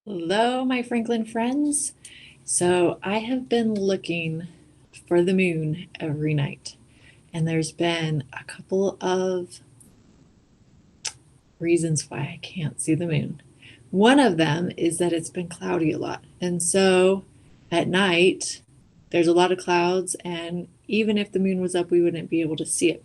Hello, my Franklin friends. So I have been looking for the moon every night, and there's been a couple of reasons why I can't see the moon. One of them is that it's been cloudy a lot. And so at night, there's a lot of clouds, and even if the moon was up, we wouldn't be able to see it.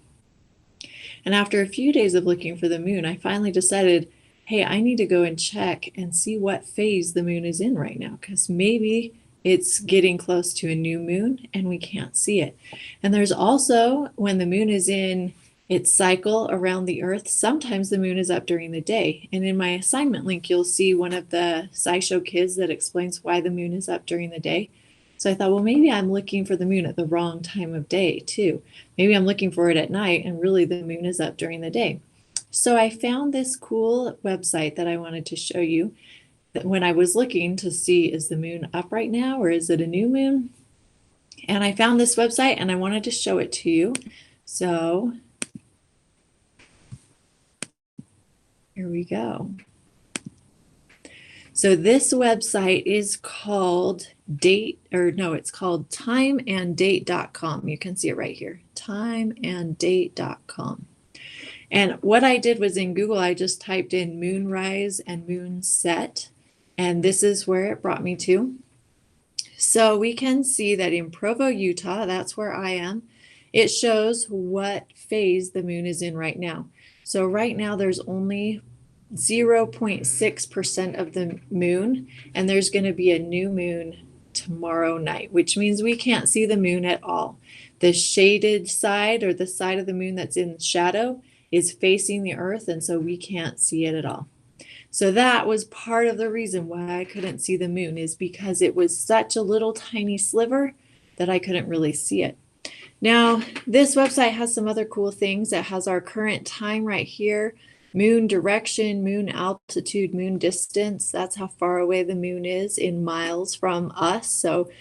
And after a few days of looking for the moon, I finally decided, hey, I need to go and check and see what phase the moon is in right now, because maybe it's getting close to a new moon and we can't see it. And there's also when the moon is in its cycle around the earth, sometimes the moon is up during the day. And in my assignment link, you'll see one of the SciShow kids that explains why the moon is up during the day. So I thought, well, maybe I'm looking for the moon at the wrong time of day too. Maybe I'm looking for it at night and really the moon is up during the day. So I found this cool website that I wanted to show you that when I was looking to see, is the moon up right now or is it a new moon? And I found this website and I wanted to show it to you. So here we go. So this website is called it's called timeanddate.com. You can see it right here, timeanddate.com. And what I did was in Google, I just typed in moonrise and moonset, and this is where it brought me to. So we can see that in Provo, Utah, that's where I am, it shows what phase the moon is in right now. So right now there's only 0.6% of the moon, and there's going to be a new moon tomorrow night, which means we can't see the moon at all. The shaded side, or the side of the moon that's in shadow, is facing the earth, and so we can't see it at all. So that was part of the reason why I couldn't see the moon, is because it was such a little tiny sliver that I couldn't really see it. Now, this website has some other cool things. It has our current time right here, moon direction, moon altitude, moon distance. That's how far away the moon is in miles from us. So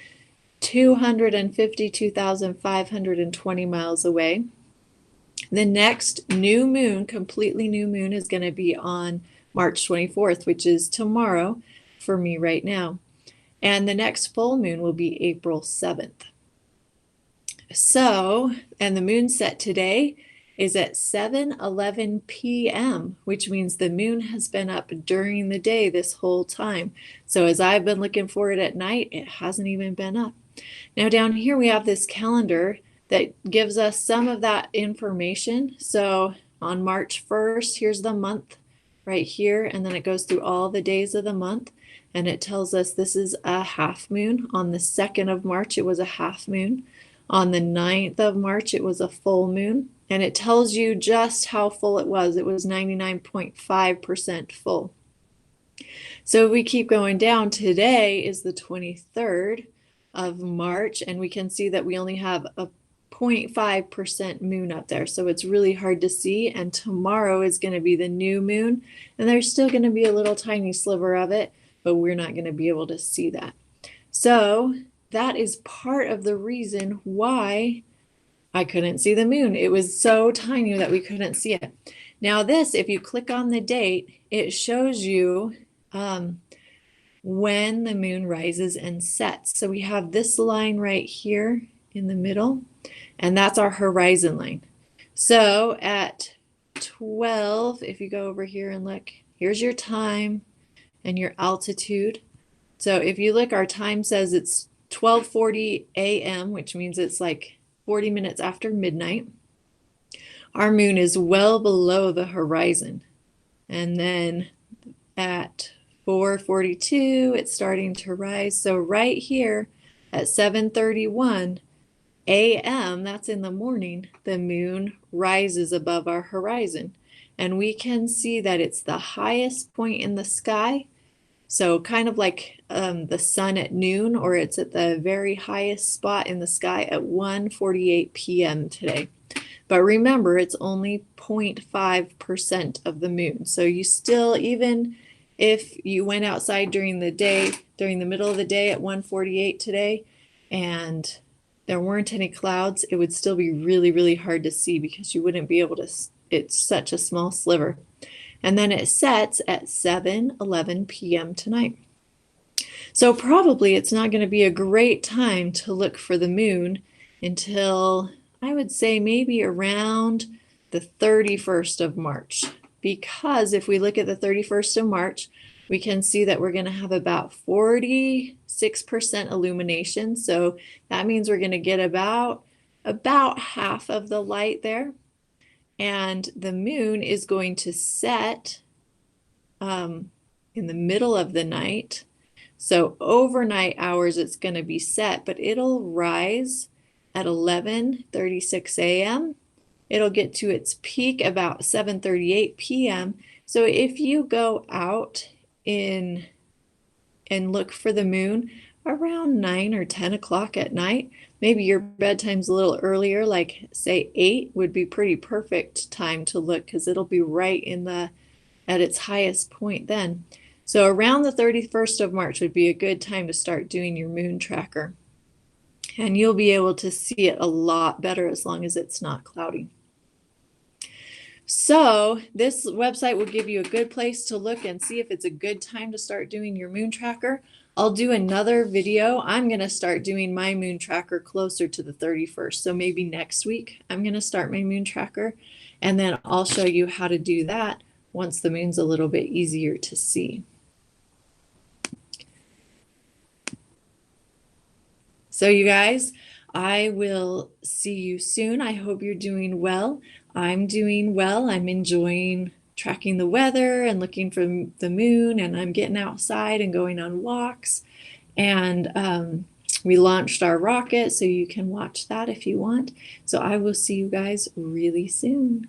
252,520 miles away. The next new moon, completely new moon, is going to be on March 24th, which is tomorrow for me right now. And the next full moon will be April 7th. So, and the moon set today is at 7:11 p.m., which means the moon has been up during the day this whole time. So as I've been looking for it at night, it hasn't even been up. Now down here we have this calendar that gives us some of that information. So on March 1st, here's the month right here, and then it goes through all the days of the month, and it tells us this is a half moon. On the 2nd of March, it was a half moon. On the 9th of March, it was a full moon, and it tells you just how full it was. It was 99.5% full. So we keep going down. Today is the 23rd of March, and we can see that we only have a 0.5% moon up there. So it's really hard to see. And tomorrow is going to be the new moon, and there's still going to be a little tiny sliver of it, but we're not going to be able to see that. So that is part of the reason why I couldn't see the moon. It was so tiny that we couldn't see it. Now this, if you click on the date, it shows you when the moon rises and sets. So we have this line right here in the middle, and that's our horizon line. So at 12, if you go over here and look, here's your time and your altitude. So if you look, our time says it's 12:40 a.m., which means it's like 40 minutes after midnight. Our moon is well below the horizon. And then at 4:42, it's starting to rise. So right here at 7:31 a.m., that's in the morning, the moon rises above our horizon. And we can see that it's the highest point in the sky. So kind of like the sun at noon, or it's at the very highest spot in the sky at 1:48 p.m. today. But remember, it's only 0.5% of the moon. So you still, even if you went outside during the day, during the middle of the day at 1:48 today, and there weren't any clouds, it would still be really, really hard to see because you wouldn't be able to, it's such a small sliver. And then it sets at 7:11 p.m. tonight. So probably it's not going to be a great time to look for the moon until I would say maybe around the 31st of March. Because if we look at the 31st of March, we can see that we're going to have about 46% illumination. So that means we're going to get about half of the light there. And the moon is going to set in the middle of the night. So overnight hours, it's going to be set, but it'll rise at 11:36 a.m. It'll get to its peak about 7:38 p.m. So if you go out in and look for the moon around 9 or 10 o'clock at night, maybe your bedtime's a little earlier, like say 8 would be pretty perfect time to look because it'll be right in the at its highest point then. So around the 31st of March would be a good time to start doing your moon tracker. And you'll be able to see it a lot better as long as it's not cloudy. So this website will give you a good place to look and see if it's a good time to start doing your moon tracker. I'll do another video. I'm going to start doing my moon tracker closer to the 31st. So maybe next week I'm going to start my moon tracker, and then I'll show you how to do that once the moon's a little bit easier to see. So you guys, I will see you soon. I hope you're doing well. I'm doing well. I'm enjoying tracking the weather and looking for the moon, and I'm getting outside and going on walks. And we launched our rocket, so you can watch that if you want. So I will see you guys really soon.